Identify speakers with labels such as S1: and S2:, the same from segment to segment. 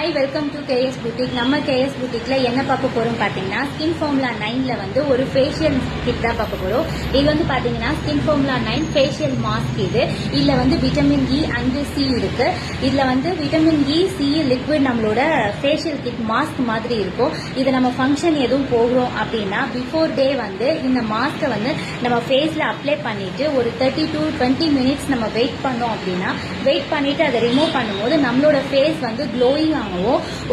S1: Hi, welcome to K S boutique. நம்ம K S பூட்டிக்ல என்ன பார்க்க போறோம் பாத்தீங்கன்னா, ஸ்கின் ஃபார்முலா 9ல வந்து ஒரு ஃபேஷியல் கிட் தான் பார்க்க போறோம். இது வந்து பாத்தீங்கன்னா ஸ்கின் ஃபார்முலா 9 ஃபேஷியல் மாஸ்க். இதுல வந்து விட்டமின் இ அண்ட் சி இருக்கு. இதுல வந்து விட்டமின் இ சி லிக்விட் நம்மளோட ஃபேஷியல் கிட் மாஸ்க் மாதிரி இருக்கும். இதை நம்ம ஃபங்க்ஷன் எதுவும் போகிறோம் அப்படின்னா பிஃபோர் டே வந்து இந்த மாஸ்கை வந்து நம்ம ஃபேஸ்ல அப்ளை பண்ணிட்டு ஒரு 30 to 20 மினிட்ஸ் நம்ம வெயிட் பண்ணோம் அப்படின்னா, வெயிட் பண்ணிட்டு அதை ரிமூவ் பண்ணும்போது நம்மளோட ஃபேஸ் வந்து க்ளோயிங் ஆகவும்,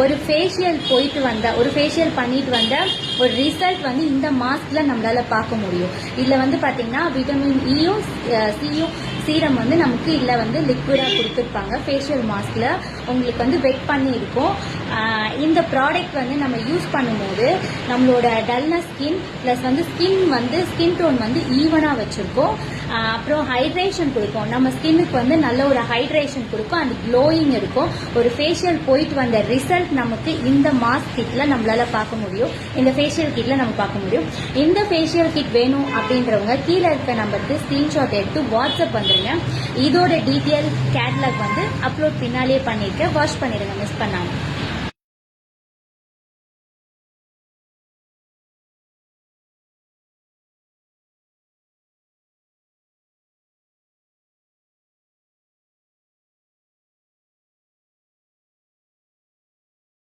S1: ஒரு ஃபேஷியல் பண்ணிட்டு வந்த ஒரு ரிசல்ட் வந்து இந்த மாஸ்க்ல நம்மளால பார்க்க முடியும். இதுல வந்து பாத்தீங்கன்னா விட்டமின் இயும் சியும் சீரம் வந்து நமக்கு இதுல வந்து லிக்விடா கொடுத்துருப்பாங்க. ஃபேஷியல் மாஸ்க்ல உங்களுக்கு வந்து வெட் பண்ணி இருக்கும். இந்த ப்ராடக்ட் வந்து நம்ம யூஸ் பண்ணும்போது நம்மளோட டல்னஸ் ஸ்கின் பிளஸ் வந்து ஸ்கின் டோன் வந்து ஈவனா வச்சிருக்கோம். அப்புறம் ஹைட்ரேஷன் கொடுக்கும். நம்ம ஸ்கின்னுக்கு வந்து நல்ல ஒரு ஹைட்ரேஷன் கொடுக்கும் அண்ட் க்ளோயிங் இருக்கும். ஒரு ஃபேஷியல் போயிட்டு வந்த ரிசல்ட் நமக்கு இந்த மாஸ்க் கிட்ல நம்மளால பார்க்க முடியும். இந்த ஃபேஷியல் கிட்ல நம்ம பார்க்க முடியும். இந்த ஃபேஷியல் கிட் வேணும் அப்படின்றவங்க கீழே இருக்க நம்பருக்கு ஸ்கிரீன்ஷாட் எடுத்து வாட்ஸ்அப் வந்துருங்க. இதோட டீட்டெயில் கேட்லாக் வந்து அப்லோட் பின்னாலே பண்ணிருக்கேன். வாட்ச் பண்ணிடுங்க மிஸ் பண்ணாம.